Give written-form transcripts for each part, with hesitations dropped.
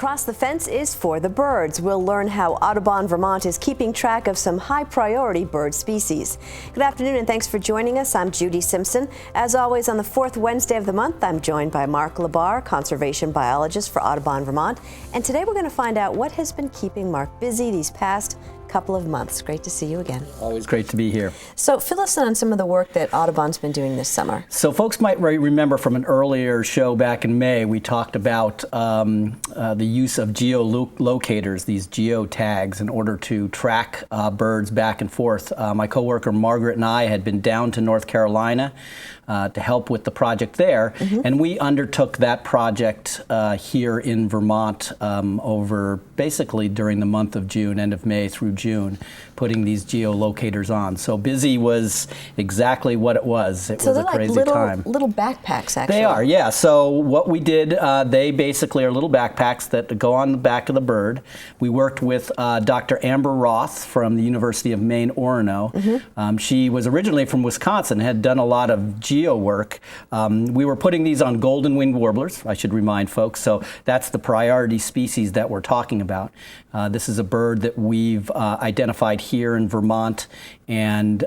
Across the Fence is for the birds. We'll learn how Audubon, Vermont is keeping track of some high-priority bird species. Good afternoon and thanks for joining us. I'm Judy Simpson. As always, on the fourth Wednesday of the month, I'm joined by Mark LaBarr, conservation biologist for Audubon, Vermont. And today we're going to find out what has been keeping Mark busy these past couple of months. Great to see you again. Always great to be here. So fill us in on some of the work that Audubon's been doing this summer. So folks might remember from an earlier show back in May, we talked about the use of geolocators, these geotags, in order to track birds back and forth. My coworker Margaret and I had been down to North Carolina to help with the project there, and we undertook that project here in Vermont over basically during the month of June, end of May through June, putting these geolocators on. So busy was exactly what it was. It was a crazy time. Little backpacks, actually. They are, yeah. So what we did, they basically are little backpacks that go on the back of the bird. We worked with Dr. Amber Roth from the University of Maine, Orono. She was originally from Wisconsin, had done a lot of geo work. We were putting these on golden-winged warblers, I should remind folks. So that's the priority species that we're talking about. This is a bird that we've identified here in Vermont, and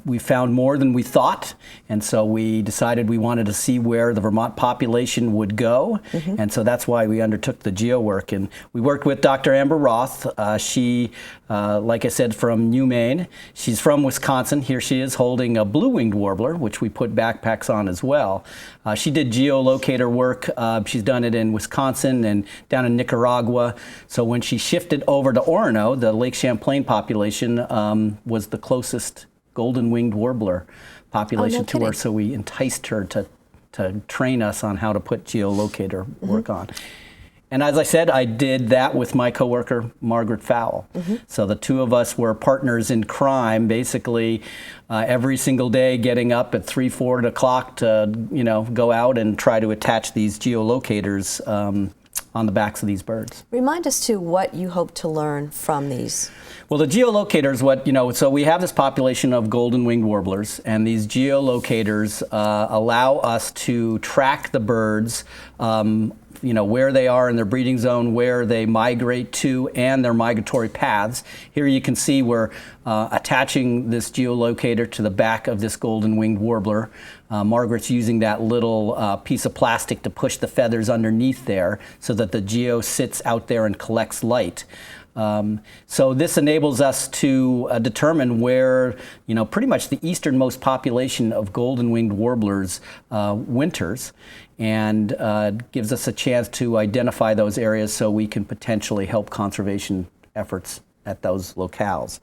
we found more than we thought, and so we decided we wanted to see where the Vermont population would go, and so that's why we undertook the geo work. And we worked with Dr. Amber Roth. She, like I said, from New Maine. She's from Wisconsin. Here she is holding a blue-winged warbler, which we put backpacks on as well. She did geolocator work. She's done it in Wisconsin and down in Nicaragua. So when she shifted over to Orono, the Lake Champlain population was the closest golden-winged warbler population to her. So we enticed her to train us on how to put geolocator work on. And as I said, I did that with my coworker, Margaret Fowle. So the two of us were partners in crime, basically every single day getting up at 3, 4 o'clock to, go out and try to attach these geolocators on the backs of these birds. Remind us, too, what you hope to learn from these. Well, the geolocators, so we have this population of golden-winged warblers, and these geolocators allow us to track the birds, where they are in their breeding zone, where they migrate to, and their migratory paths. Here you can see we're attaching this geolocator to the back of this golden-winged warbler. Margaret's using that little piece of plastic to push the feathers underneath there so that the geo sits out there and collects light. So this enables us to determine where, pretty much the easternmost population of golden-winged warblers winters, and gives us a chance to identify those areas so we can potentially help conservation efforts at those locales.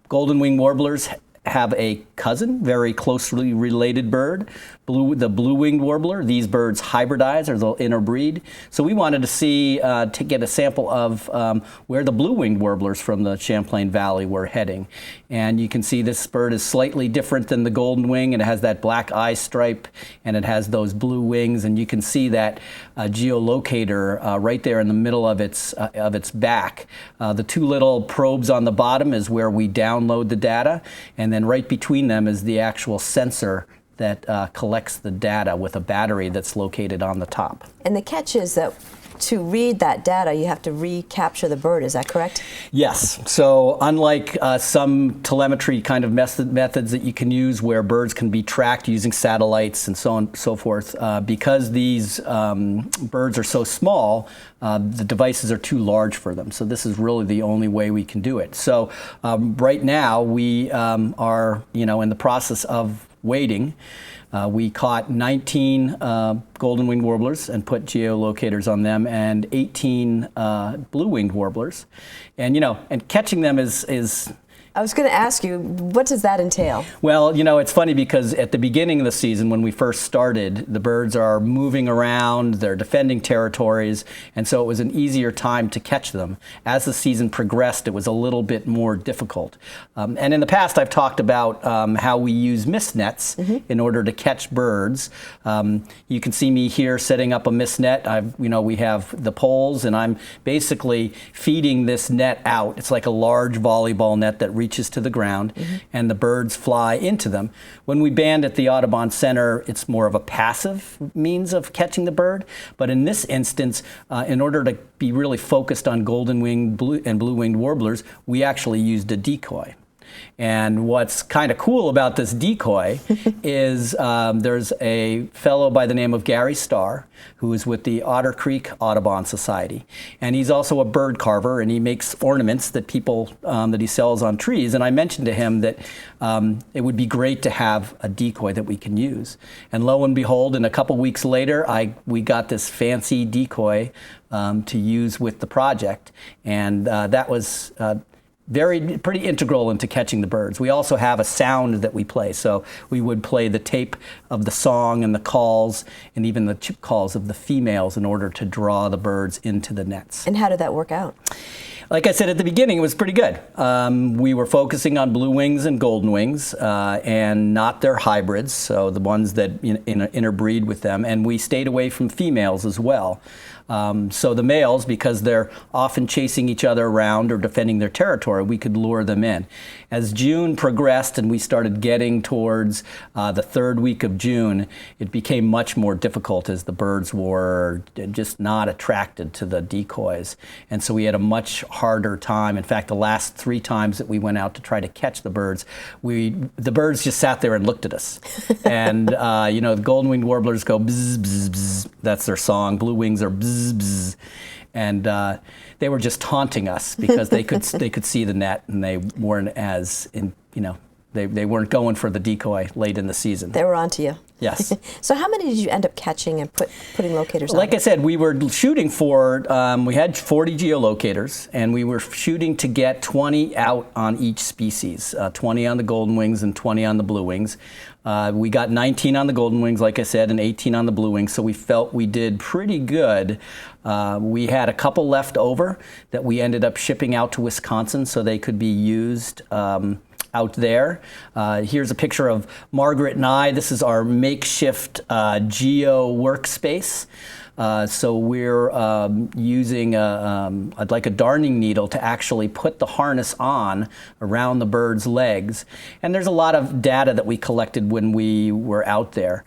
Golden-winged warblers have a cousin, very closely related bird, the blue-winged warbler. These birds hybridize, or they'll interbreed. So we wanted to see, to get a sample of where the blue-winged warblers from the Champlain Valley were heading. And you can see this bird is slightly different than the golden wing, and it has that black eye stripe, and it has those blue wings, and you can see that geolocator right there in the middle of its back. The two little probes on the bottom is where we download the data, and then right between them is the actual sensor that collects the data with a battery that's located on the top. And the catch is that to read that data, you have to recapture the bird, is that correct? Yes. So unlike some telemetry kind of methods that you can use where birds can be tracked using satellites and so on and so forth, because these birds are so small, the devices are too large for them. So this is really the only way we can do it. So right now we are in the process of waiting. We caught 19 golden-winged warblers and put geolocators on them, and 18 blue-winged warblers. And and catching them is I was going to ask you, what does that entail? Well, it's funny because at the beginning of the season, when we first started, the birds are moving around, they're defending territories, and so it was an easier time to catch them. As the season progressed, it was a little bit more difficult. And in the past, I've talked about how we use mist nets in order to catch birds. You can see me here setting up a mist net. We have the poles, and I'm basically feeding this net out. It's like a large volleyball net that reaches to the ground, and the birds fly into them. When we band at the Audubon Center, it's more of a passive means of catching the bird. But in this instance, in order to be really focused on golden-winged and blue-winged warblers, we actually used a decoy. And what's kind of cool about this decoy is there's a fellow by the name of Gary Starr who is with the Otter Creek Audubon Society. And he's also a bird carver, and he makes ornaments that people, that he sells on trees. And I mentioned to him that it would be great to have a decoy that we can use. And lo and behold, and a couple weeks later, we got this fancy decoy to use with the project. And that was pretty integral into catching the birds. We also have a sound that we play. So we would play the tape of the song and the calls and even the chip calls of the females in order to draw the birds into the nets. And how did that work out? Like I said at the beginning, it was pretty good. We were focusing on blue wings and golden wings and not their hybrids, so the ones that interbreed with them. And we stayed away from females as well. So the males, because they're often chasing each other around or defending their territory, we could lure them in. As June progressed and we started getting towards the third week of June, it became much more difficult as the birds were just not attracted to the decoys. And so we had a much harder time. In fact, the last 3 times that we went out to try to catch the birds, the birds just sat there and looked at us. And the golden-winged warblers go bzz, bzz, bzz. That's their song. Blue wings are bzz, bzz. And they were just taunting us because they could see the net, and they weren't they weren't going for the decoy late in the season. They were onto you. Yes. So how many did you end up catching and putting locators on? Like I said, we were shooting for, we had 40 geolocators, and we were shooting to get 20 out on each species, 20 on the golden wings and 20 on the blue wings. We got 19 on the golden wings, like I said, and 18 on the blue wings, so we felt we did pretty good. We had a couple left over that we ended up shipping out to Wisconsin so they could be used out there. Here's a picture of Margaret and I. This is our makeshift geo workspace. So we're using like a darning needle to actually put the harness on around the bird's legs. And there's a lot of data that we collected when we were out there.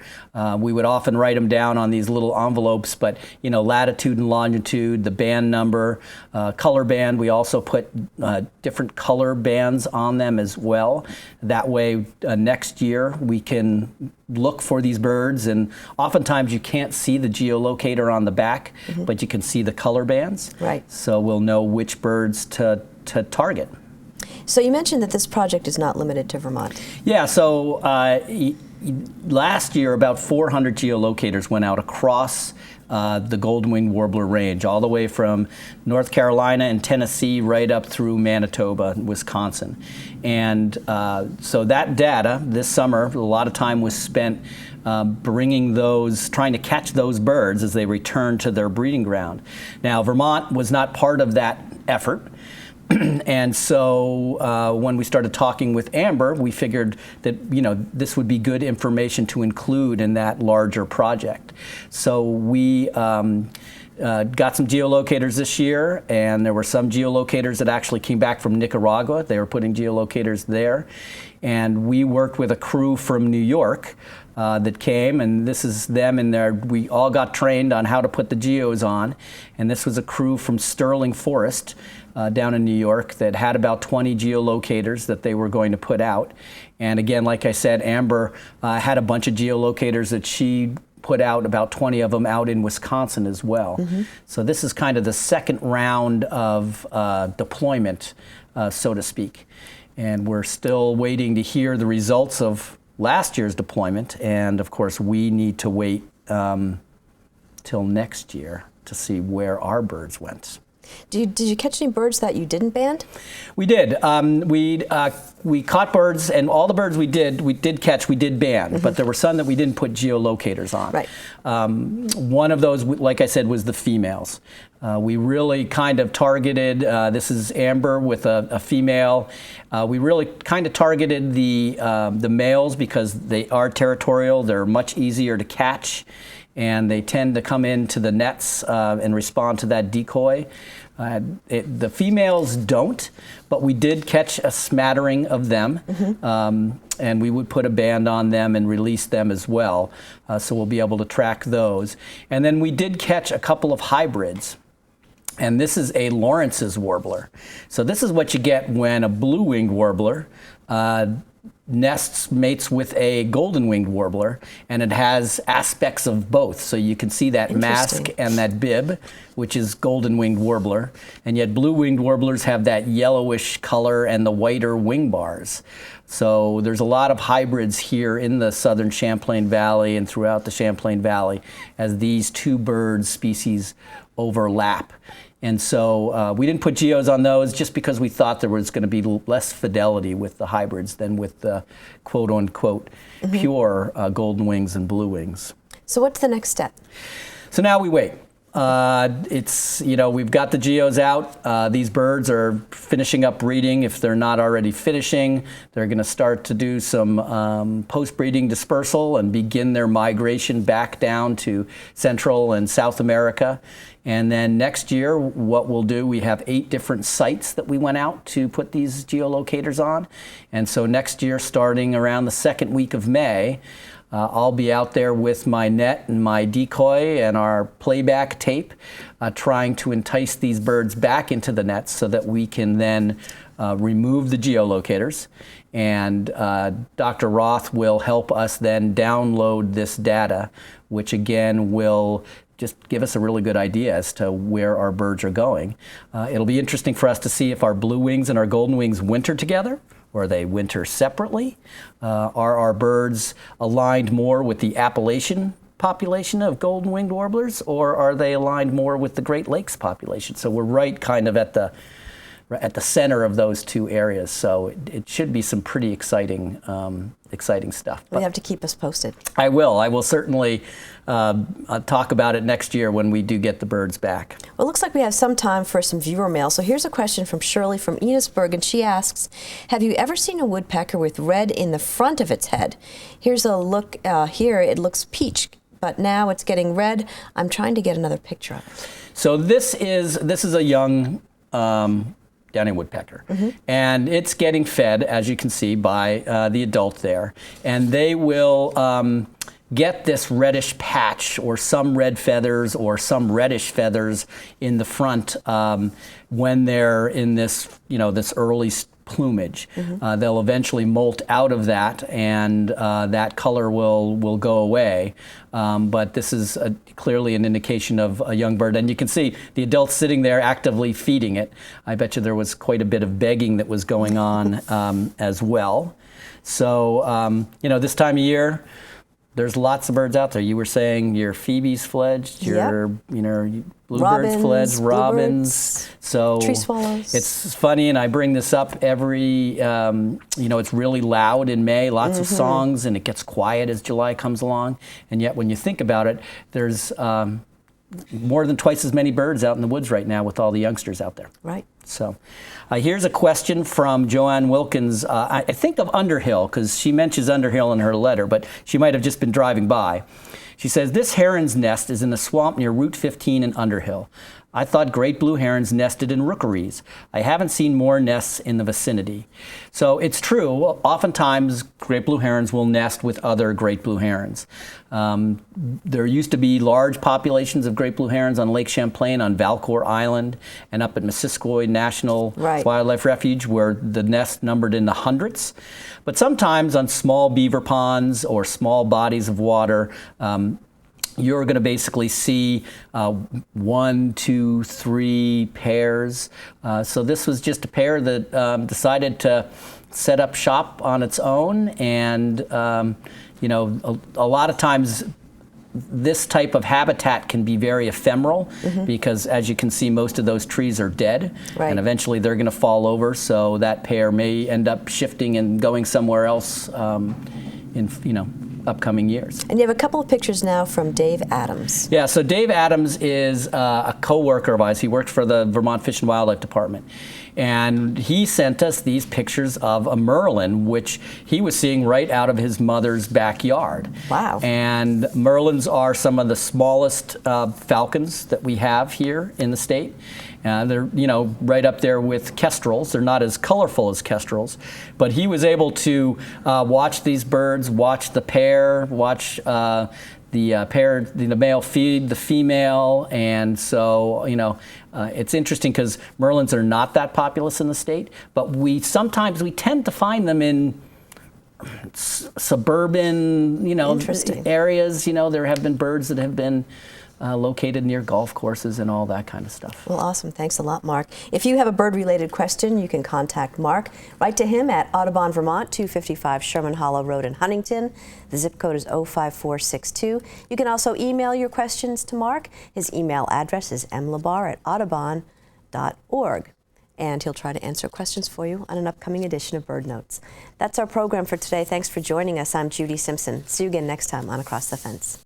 We would often write them down on these little envelopes, but latitude and longitude, the band number, color band. We also put different color bands on them as well. That way, next year we can look for these birds, and oftentimes you can't see the geolocator on the back, but you can see the color bands. Right. So we'll know which birds to target. So you mentioned that this project is not limited to Vermont. Yeah, so last year about 400 geolocators went out across the golden-winged warbler range, all the way from North Carolina and Tennessee right up through Manitoba and Wisconsin. And so that data this summer, a lot of time was spent trying to catch those birds as they return to their breeding ground. Now, Vermont was not part of that effort. And so when we started talking with Amber, we figured that this would be good information to include in that larger project. So we got some geolocators this year, and there were some geolocators that actually came back from Nicaragua. They were putting geolocators there. And we worked with a crew from New York that came, and this is them in there. We all got trained on how to put the geos on, and this was a crew from Sterling Forest down in New York that had about 20 geolocators that they were going to put out. And again, like I said, Amber had a bunch of geolocators that she put out, about 20 of them out in Wisconsin as well. So this is kind of the second round of deployment, so to speak. And we're still waiting to hear the results of last year's deployment, and of course we need to wait till next year to see where our birds went. Did you catch any birds that you didn't band? We did. We caught birds, and all the birds we did catch, we did band, but there were some that we didn't put geolocators on. Right. One of those, like I said, was the females. We really kind of targeted, this is Amber with a female. We really kind of targeted the males because they are territorial, they're much easier to catch. and they tend to come into the nets and respond to that decoy. The females don't, but we did catch a smattering of them, and we would put a band on them and release them as well, so we'll be able to track those. And then we did catch a couple of hybrids. And this is a Lawrence's warbler. So this is what you get when a blue-winged warbler mates with a golden-winged warbler, and it has aspects of both. So you can see that mask and that bib, which is golden-winged warbler, and yet blue-winged warblers have that yellowish color and the whiter wing bars. So there's a lot of hybrids here in the southern Champlain Valley and throughout the Champlain Valley as these two bird species overlap. And so we didn't put geos on those just because we thought there was going to be less fidelity with the hybrids than with the quote-unquote pure golden wings and blue wings. So what's the next step? So now we wait. It's, we've got the geos out. These birds are finishing up breeding. If they're not already finishing, they're going to start to do some post-breeding dispersal and begin their migration back down to Central and South America. And then next year, what we'll do, we have 8 different sites that we went out to put these geolocators on. And so next year, starting around the second week of May, I'll be out there with my net and my decoy and our playback tape, trying to entice these birds back into the nets so that we can then remove the geolocators. And Dr. Roth will help us then download this data, which again will just give us a really good idea as to where our birds are going. It'll be interesting for us to see if our blue wings and our golden wings winter together, or they winter separately. Are our birds aligned more with the Appalachian population of golden-winged warblers, or are they aligned more with the Great Lakes population? So we're right kind of at the center of those two areas. So it should be some pretty exciting stuff. You have to keep us posted. I will. I will certainly talk about it next year when we do get the birds back. Well, it looks like we have some time for some viewer mail. So here's a question from Shirley from Enosburg, and she asks, have you ever seen a woodpecker with red in the front of its head? Here's a look here. It looks peach, but now it's getting red. I'm trying to get another picture of it. So this is a young downy woodpecker, and it's getting fed, as you can see, by the adult there, and they will get this reddish patch or some red feathers or some reddish feathers in the front when they're in this, this early plumage. They'll eventually molt out of that, and that color will go away. But this is clearly an indication of a young bird. And you can see the adult sitting there actively feeding it. I bet you there was quite a bit of begging that was going on as well. So, this time of year, there's lots of birds out there. You were saying your phoebes fledged, your bluebirds fledged, robins. So tree swallows. It's funny, and I bring this up every, it's really loud in May, lots of songs, and it gets quiet as July comes along. And yet when you think about it, there's more than twice as many birds out in the woods right now with all the youngsters out there. Right. So here's a question from Joanne Wilkins, I think of Underhill, because she mentions Underhill in her letter, but she might have just been driving by. She says, this heron's nest is in the swamp near Route 15 in Underhill. I thought great blue herons nested in rookeries. I haven't seen more nests in the vicinity. So it's true, oftentimes great blue herons will nest with other great blue herons. There used to be large populations of great blue herons on Lake Champlain, on Valcour Island, and up at Missisquoi National Wildlife Refuge, where the nest numbered in the hundreds. But sometimes on small beaver ponds or small bodies of water, you're going to basically see 1, 2, 3 pairs. So this was just a pair that decided to set up shop on its own. And, a lot of times this type of habitat can be very ephemeral because, as you can see, most of those trees are dead. And eventually they're going to fall over. So that pair may end up shifting and going somewhere else upcoming years. And you have a couple of pictures now from Dave Adams. Yeah, so Dave Adams is a co-worker of ours. He worked for the Vermont Fish and Wildlife Department. And he sent us these pictures of a merlin, which he was seeing right out of his mother's backyard. Wow. And merlins are some of the smallest falcons that we have here in the state. They're, you know, right up there with kestrels. They're not as colorful as kestrels, but he was able to watch these birds, watch the pair, watch the pair, the male feed the female, and so, you know, it's interesting because merlins are not that populous in the state, but sometimes we tend to find them in suburban, you know, areas. You know, there have been birds that have been located near golf courses and all that kind of stuff. Well, awesome. Thanks a lot, Mark. If you have a bird-related question, you can contact Mark. Write to him at Audubon, Vermont, 255 Sherman Hollow Road in Huntington. The zip code is 05462. You can also email your questions to Mark. His email address is mlabarr@audubon.org. And he'll try to answer questions for you on an upcoming edition of Bird Notes. That's our program for today. Thanks for joining us. I'm Judy Simpson. See you again next time on Across the Fence.